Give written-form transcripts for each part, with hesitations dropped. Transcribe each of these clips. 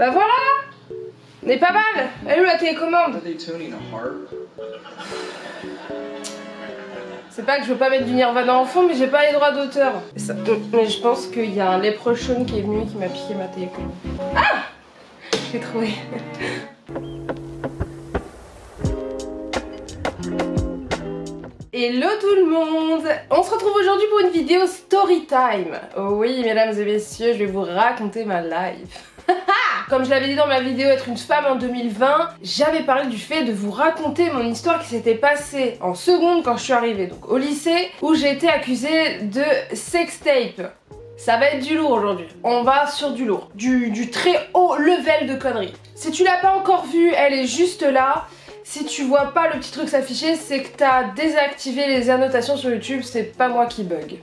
Bah voilà. On est pas mal. Elle est où la télécommande? C'est pas que je veux pas mettre du Nirvana en fond, mais j'ai pas les droits d'auteur. Mais je pense qu'il y a un Leprechaun qui est venu qui m'a piqué ma télécommande. Ah! J'ai trouvé. Hello tout le monde! On se retrouve aujourd'hui pour une vidéo story time. Oh oui, mesdames et messieurs, je vais vous raconter ma life. Comme je l'avais dit dans ma vidéo Être une femme en 2020, j'avais parlé du fait de vous raconter mon histoire qui s'était passée en seconde quand je suis arrivée donc au lycée, où j'ai été accusée de sextape. Ça va être du lourd aujourd'hui. On va sur du lourd, du très haut level de conneries. Si tu l'as pas encore vue, elle est juste là. Si tu vois pas le petit truc s'afficher, c'est que t'as désactivé les annotations sur YouTube, c'est pas moi qui bug.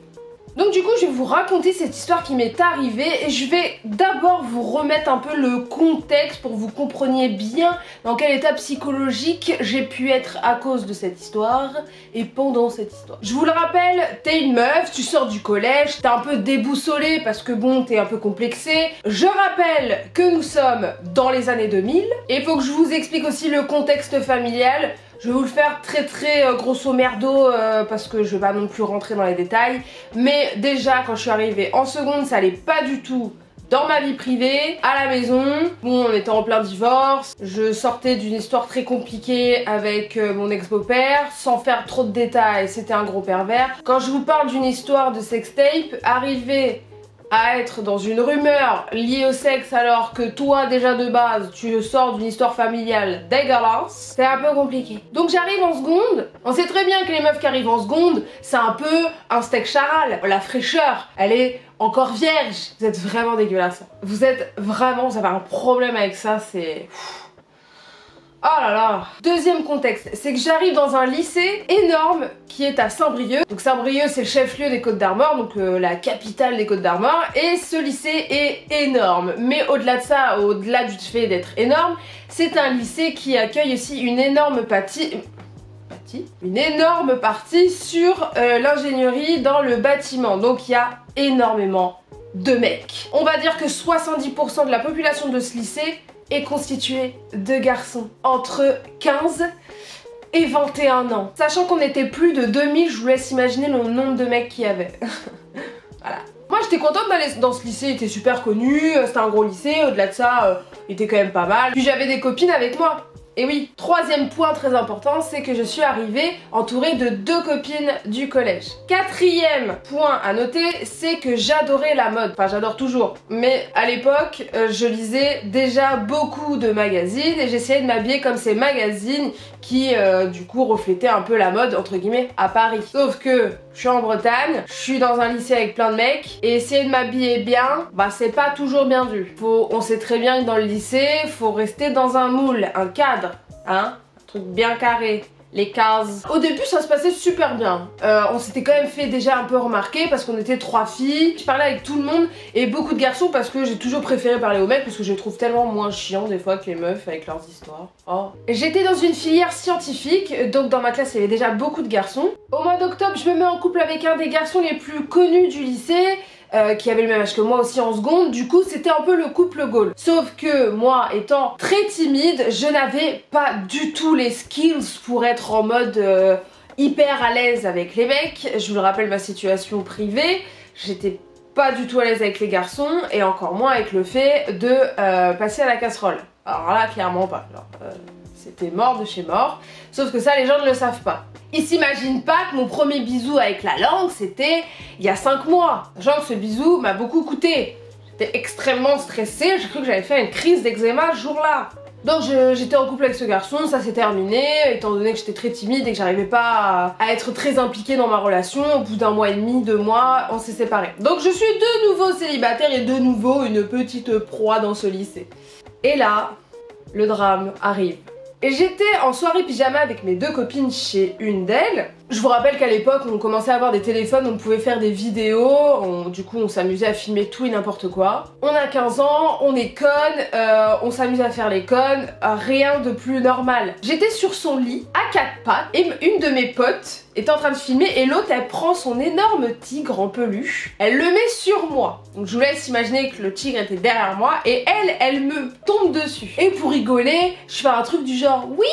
Donc du coup je vais vous raconter cette histoire qui m'est arrivée et je vais d'abord vous remettre un peu le contexte pour que vous compreniez bien dans quel état psychologique j'ai pu être à cause de cette histoire et pendant cette histoire. Je vous le rappelle, t'es une meuf, tu sors du collège, t'es un peu déboussolée parce que bon t'es un peu complexée. Je rappelle que nous sommes dans les années 2000 et il faut que je vous explique aussi le contexte familial. Je vais vous le faire très grosso merdo parce que je vais pas non plus rentrer dans les détails. Mais déjà quand je suis arrivée en seconde, ça allait pas du tout dans ma vie privée, à la maison. Bon, on était en plein divorce. Je sortais d'une histoire très compliquée avec mon ex-beau-père. Sans faire trop de détails, c'était un gros pervers. Quand je vous parle d'une histoire de sextape, arriver à être dans une rumeur liée au sexe alors que toi déjà de base tu sors d'une histoire familiale dégueulasse, c'est un peu compliqué. Donc j'arrive en seconde, on sait très bien que les meufs qui arrivent en seconde c'est un peu un steak charal, la fraîcheur elle est encore vierge, vous êtes vraiment dégueulasse. Vous avez un problème avec ça, c'est... Oh là là. Deuxième contexte, c'est que j'arrive dans un lycée énorme qui est à Saint-Brieuc. Donc Saint-Brieuc c'est le chef-lieu des Côtes-d'Armor, donc la capitale des Côtes-d'Armor. Et ce lycée est énorme. Mais au-delà de ça, au-delà du fait d'être énorme, c'est un lycée qui accueille aussi une énorme partie sur l'ingénierie dans le bâtiment. Donc il y a énormément de mecs. On va dire que 70% de la population de ce lycée est constitué de garçons entre 15 et 21 ans. Sachant qu'on était plus de 2000, je vous laisse imaginer le nombre de mecs qu'il y avait. Voilà. Moi j'étais contente d'aller dans ce lycée, il était super connu, c'était un gros lycée, au-delà de ça, il était quand même pas mal. Puis j'avais des copines avec moi. Et oui, troisième point très important, c'est que je suis arrivée entourée de 2 copines du collège. Quatrième point à noter, c'est que j'adorais la mode. Enfin, j'adore toujours. Mais à l'époque, je lisais déjà beaucoup de magazines et j'essayais de m'habiller comme ces magazines qui, du coup, reflétaient un peu la mode, entre guillemets, à Paris. Sauf que je suis en Bretagne, je suis dans un lycée avec plein de mecs et essayer de m'habiller bien, bah c'est pas toujours bien vu. On sait très bien que dans le lycée, faut rester dans un moule, un cadre, hein, un truc bien carré. Les cases. Au début ça se passait super bien, on s'était quand même fait déjà un peu remarquer parce qu'on était 3 filles, je parlais avec tout le monde et beaucoup de garçons parce que j'ai toujours préféré parler aux mecs parce que je les trouve tellement moins chiants des fois que les meufs avec leurs histoires. Oh. J'étais dans une filière scientifique, donc dans ma classe il y avait déjà beaucoup de garçons. Au mois d'octobre je me mets en couple avec un des garçons les plus connus du lycée, qui avait le même âge que moi aussi en seconde, du coup c'était un peu le couple goal. Sauf que moi étant très timide, je n'avais pas du tout les skills pour être en mode hyper à l'aise avec les mecs. Je vous le rappelle, ma situation privée, j'étais pas du tout à l'aise avec les garçons et encore moins avec le fait de passer à la casserole. Alors là clairement pas, c'était mort de chez mort, sauf que ça les gens ne le savent pas. Ils s'imaginent pas que mon premier bisou avec la langue c'était il y a 5 mois. Genre que ce bisou m'a beaucoup coûté. J'étais extrêmement stressée, j'ai cru que j'avais fait une crise d'eczéma ce jour-là. Donc j'étais en couple avec ce garçon, ça s'est terminé, étant donné que j'étais très timide et que j'arrivais pas à être très impliquée dans ma relation. Au bout d'1 mois et demi, 2 mois, on s'est séparés. Donc je suis de nouveau célibataire et de nouveau une petite proie dans ce lycée. Et là, le drame arrive. Et j'étais en soirée pyjama avec mes 2 copines chez une d'elles. Je vous rappelle qu'à l'époque, on commençait à avoir des téléphones où on pouvait faire des vidéos, du coup on s'amusait à filmer tout et n'importe quoi. On a 15 ans, on est connes, on s'amuse à faire les connes, rien de plus normal. J'étais sur son lit, à 4 pattes, et une de mes potes est en train de filmer et l'autre elle prend son énorme tigre en peluche, elle le met sur moi. Donc je vous laisse imaginer que le tigre était derrière moi et elle me tombe dessus. Et pour rigoler, je fais un truc du genre oui,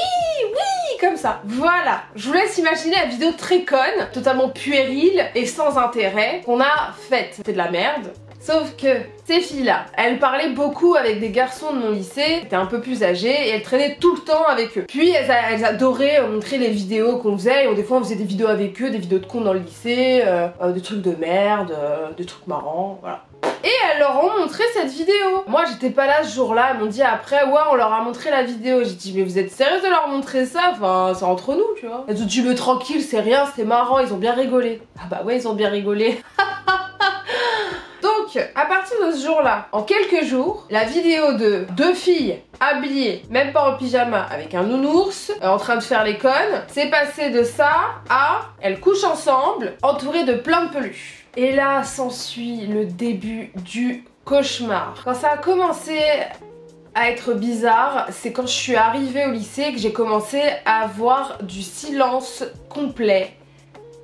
oui, comme ça. Voilà, je vous laisse imaginer la vidéo très conne, totalement puérile et sans intérêt qu'on a faite. C'était de la merde. Sauf que ces filles-là, elles parlaient beaucoup avec des garçons de mon lycée, qui étaient un peu plus âgés, et elles traînaient tout le temps avec eux. Puis elles adoraient montrer les vidéos qu'on faisait, et des fois on faisait des vidéos avec eux, des vidéos de cons dans le lycée, des trucs de merde, des trucs marrants, voilà. Et elles leur ont montré cette vidéo. Moi j'étais pas là ce jour-là, elles m'ont dit après ouais on leur a montré la vidéo. J'ai dit mais vous êtes sérieuse de leur montrer ça? Enfin c'est entre nous tu vois. Elles ont dit mais tranquille c'est rien, c'était marrant, ils ont bien rigolé. Ah bah ouais ils ont bien rigolé. Donc, à partir de ce jour-là, en quelques jours, la vidéo de deux filles habillées, même pas en pyjama, avec un nounours, en train de faire les connes, c'est passé de ça à elles couchent ensemble, entourées de plein de peluches. Et là s'ensuit le début du cauchemar. Quand ça a commencé à être bizarre, c'est quand je suis arrivée au lycée que j'ai commencé à avoir du silence complet.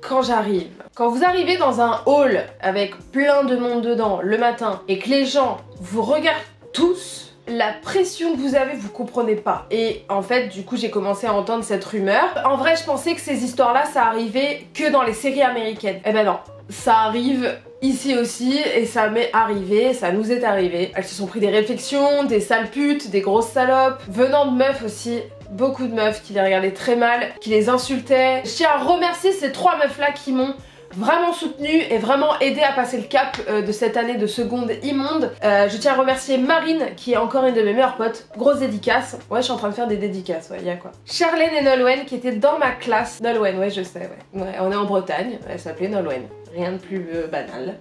Quand j'arrive. Quand vous arrivez dans un hall avec plein de monde dedans le matin et que les gens vous regardent tous, la pression que vous avez, vous comprenez pas. Et en fait, du coup, j'ai commencé à entendre cette rumeur. En vrai, je pensais que ces histoires-là, ça arrivait que dans les séries américaines. Eh ben non, ça arrive ici aussi et ça m'est arrivé, ça nous est arrivé. Elles se sont pris des réflexions, des sales putes, des grosses salopes, venant de meufs aussi. Beaucoup de meufs qui les regardaient très mal, qui les insultaient. Je tiens à remercier ces trois meufs là qui m'ont vraiment soutenue et vraiment aidé à passer le cap de cette année de seconde immonde. Je tiens à remercier Marine qui est encore une de mes meilleures potes. Grosse dédicace. Ouais je suis en train de faire des dédicaces, ouais y'a quoi. Charlène et Nolwenn qui étaient dans ma classe. Nolwenn ouais je sais ouais on est en Bretagne, elle s'appelait Nolwenn. Rien de plus banal.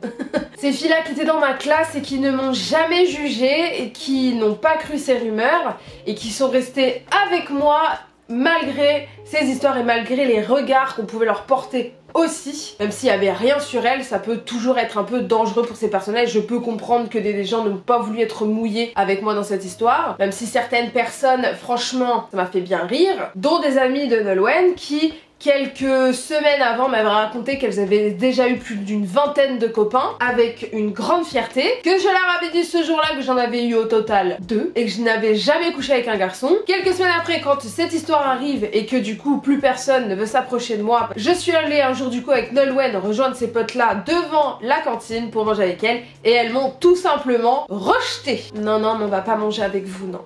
Ces filles-là qui étaient dans ma classe et qui ne m'ont jamais jugée et qui n'ont pas cru ces rumeurs et qui sont restées avec moi malgré ces histoires et malgré les regards qu'on pouvait leur porter aussi. Même s'il n'y avait rien sur elles, ça peut toujours être un peu dangereux pour ces personnages. Je peux comprendre que des gens n'ont pas voulu être mouillés avec moi dans cette histoire. Même si certaines personnes, franchement, ça m'a fait bien rire. Dont des amis de Nolwenn qui quelques semaines avant m'avaient raconté qu'elles avaient déjà eu plus d'une vingtaine de copains avec une grande fierté, que je leur avais dit ce jour-là que j'en avais eu au total 2 et que je n'avais jamais couché avec un garçon. Quelques semaines après, quand cette histoire arrive et que du coup plus personne ne veut s'approcher de moi, je suis allée un jour du coup avec Nolwenn rejoindre ces potes là devant la cantine pour manger avec elles et elles m'ont tout simplement rejeté. Non non mais on va pas manger avec vous non.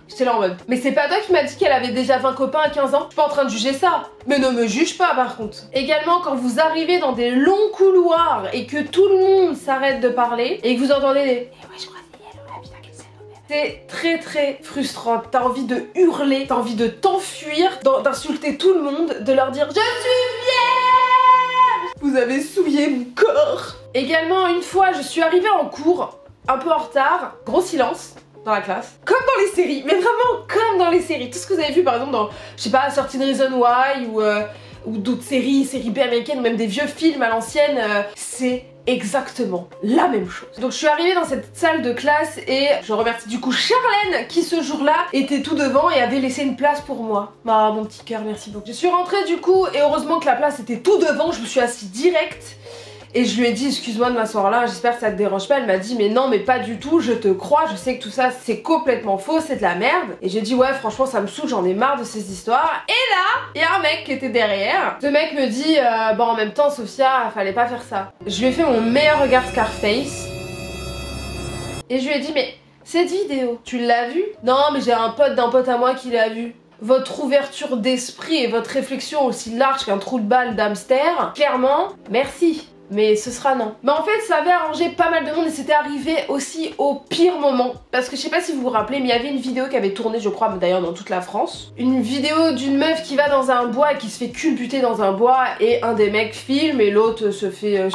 J'étais là en mode mais c'est pas toi qui m'as dit qu'elle avait déjà 20 copains à 15 ans? Je suis pas en train de juger ça. Mais ne me juge pas par contre. Également quand vous arrivez dans des longs couloirs et que tout le monde s'arrête de parler et que vous entendez des eh ouais je crois que c'est elle, ouais putain quelle salope. C'est très très frustrant, t'as envie de hurler, t'as envie de t'enfuir, d'insulter tout le monde, de leur dire je suis vierge. Vous avez souillé mon corps. Également une fois je suis arrivée en cours, un peu en retard, gros silence dans la classe. Comme dans les séries, mais vraiment comme dans les séries. Tout ce que vous avez vu par exemple dans, je sais pas, 13 Reasons Why ou d'autres séries B américaines ou même des vieux films à l'ancienne, c'est exactement la même chose. Donc je suis arrivée dans cette salle de classe et je remercie du coup Charlène qui ce jour-là était tout devant et avait laissé une place pour moi. Ah mon petit cœur, merci beaucoup. Je suis rentrée du coup et heureusement que la place était tout devant, je me suis assise direct. Et je lui ai dit excuse-moi de m'asseoir là, j'espère que ça te dérange pas. Elle m'a dit mais non mais pas du tout, je te crois, je sais que tout ça c'est complètement faux, c'est de la merde. Et j'ai dit ouais franchement ça me saoule, j'en ai marre de ces histoires. Et là, il y a un mec qui était derrière. Ce mec me dit bon en même temps Sophia, fallait pas faire ça. Je lui ai fait mon meilleur regard Scarface. Et je lui ai dit mais cette vidéo, tu l'as vue? Non mais j'ai un pote d'un pote à moi qui l'a vue. Votre ouverture d'esprit et votre réflexion aussi large qu'un trou de balle d'hamster, clairement, merci. Mais ce sera non. Mais en fait ça avait arrangé pas mal de monde et c'était arrivé aussi au pire moment. Parce que je sais pas si vous vous rappelez mais il y avait une vidéo qui avait tourné je crois d'ailleurs dans toute la France. Une vidéo d'une meuf qui va dans un bois et qui se fait culbuter dans un bois et un des mecs filme et l'autre se fait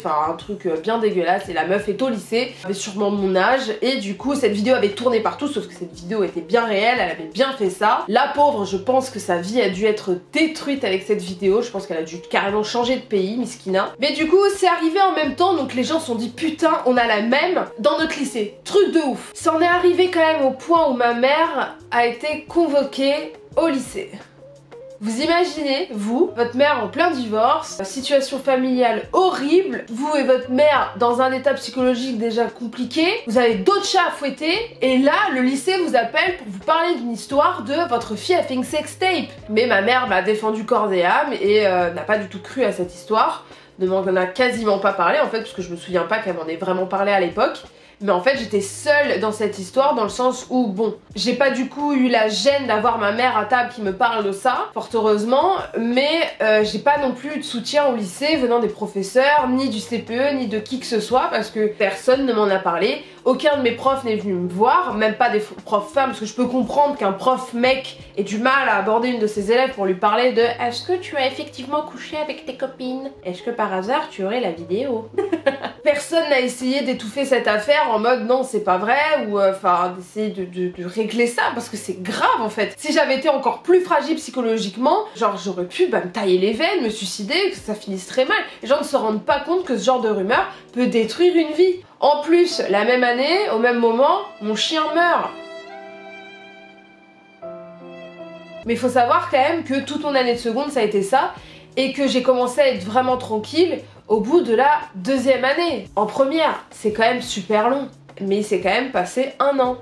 Enfin un truc bien dégueulasse et la meuf est au lycée, elle avait sûrement mon âge et du coup cette vidéo avait tourné partout sauf que cette vidéo était bien réelle, elle avait bien fait ça. La pauvre, je pense que sa vie a dû être détruite avec cette vidéo, je pense qu'elle a dû carrément changer de pays, miskina. Mais du coup c'est arrivé en même temps donc les gens se sont dit putain on a la même dans notre lycée, truc de ouf. Ça en est arrivé quand même au point où ma mère a été convoquée au lycée. Vous imaginez, vous, votre mère en plein divorce, situation familiale horrible, vous et votre mère dans un état psychologique déjà compliqué, vous avez d'autres chats à fouetter, et là, le lycée vous appelle pour vous parler d'une histoire de votre fille a fait une sextape. Mais ma mère m'a défendu corps et âme et n'a pas du tout cru à cette histoire, ne m'en a quasiment pas parlé en fait, parce que je me souviens pas qu'elle m'en ait vraiment parlé à l'époque. Mais en fait j'étais seule dans cette histoire dans le sens où bon, j'ai pas du coup eu la gêne d'avoir ma mère à table qui me parle de ça, fort heureusement, mais j'ai pas non plus de soutien au lycée venant des professeurs, ni du CPE, ni de qui que ce soit, parce que personne ne m'en a parlé, aucun de mes profs n'est venu me voir, même pas des profs femmes, parce que je peux comprendre qu'un prof mec ait du mal à aborder une de ses élèves pour lui parler de « Est-ce que tu as effectivement couché avec tes copines? Est-ce que par hasard tu aurais la vidéo ?» Personne n'a essayé d'étouffer cette affaire en mode non c'est pas vrai ou enfin d'essayer de régler ça parce que c'est grave en fait. Si j'avais été encore plus fragile psychologiquement, genre j'aurais pu me tailler les veines, me suicider, que ça finisse très mal. Les gens ne se rendent pas compte que ce genre de rumeur peut détruire une vie. En plus, la même année, au même moment, mon chien meurt. Mais il faut savoir quand même que toute mon année de seconde ça a été ça et que j'ai commencé à être vraiment tranquille au bout de la deuxième année. En première, c'est quand même super long, mais c'est quand même passé un an.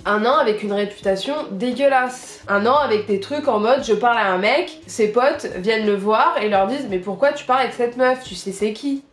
Un an avec une réputation dégueulasse. Un an avec des trucs en mode je parle à un mec, ses potes viennent le voir et leur disent mais pourquoi tu parles avec cette meuf, tu sais c'est qui?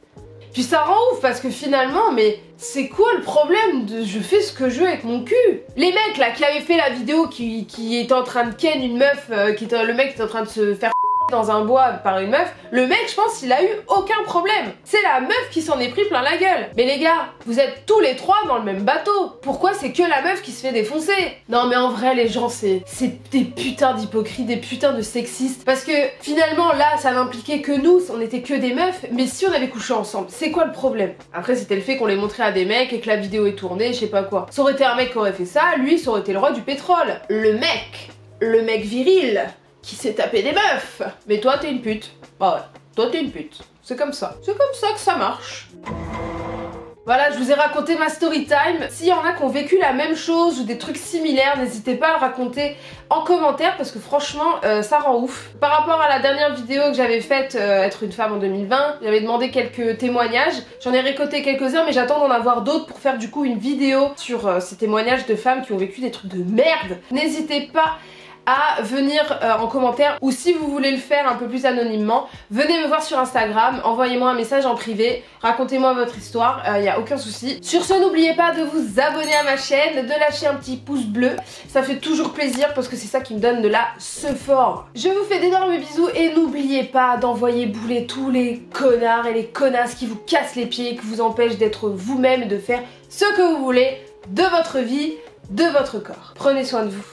Puis ça rend ouf parce que finalement, mais c'est quoi le problème de je fais ce que je veux avec mon cul? Les mecs là qui avaient fait la vidéo qui était en train de ken une meuf, le mec qui était en train de se faire dans un bois par une meuf, le mec je pense il a eu aucun problème. C'est la meuf qui s'en est pris plein la gueule. Mais les gars, vous êtes tous les trois dans le même bateau. Pourquoi c'est que la meuf qui se fait défoncer? Non mais en vrai les gens c'est des putains d'hypocrites, des putains de sexistes. Parce que finalement là ça n'impliquait que nous, on était que des meufs, mais si on avait couché ensemble, c'est quoi le problème? Après c'était le fait qu'on les montrait à des mecs et que la vidéo est tournée, je sais pas quoi. Ça aurait été un mec qui aurait fait ça, lui ça aurait été le roi du pétrole. Le mec viril qui s'est tapé des meufs. Mais toi t'es une pute. Bah ouais, toi t'es une pute. C'est comme ça. C'est comme ça que ça marche. Voilà, je vous ai raconté ma story time. S'il y en a qui ont vécu la même chose ou des trucs similaires, n'hésitez pas à le raconter en commentaire parce que franchement, ça rend ouf. Par rapport à la dernière vidéo que j'avais faite, être une femme en 2020, j'avais demandé quelques témoignages. J'en ai récolté quelques-uns, mais j'attends d'en avoir d'autres pour faire du coup une vidéo sur ces témoignages de femmes qui ont vécu des trucs de merde. N'hésitez pas à venir en commentaire ou si vous voulez le faire un peu plus anonymement, venez me voir sur Instagram, envoyez-moi un message en privé, racontez-moi votre histoire, y a aucun souci. Sur ce, n'oubliez pas de vous abonner à ma chaîne, de lâcher un petit pouce bleu, ça fait toujours plaisir parce que c'est ça qui me donne de la sephore. Je vous fais d'énormes bisous et n'oubliez pas d'envoyer bouler tous les connards et les connasses qui vous cassent les pieds, qui vous empêchent d'être vous-même et de faire ce que vous voulez de votre vie, de votre corps. Prenez soin de vous.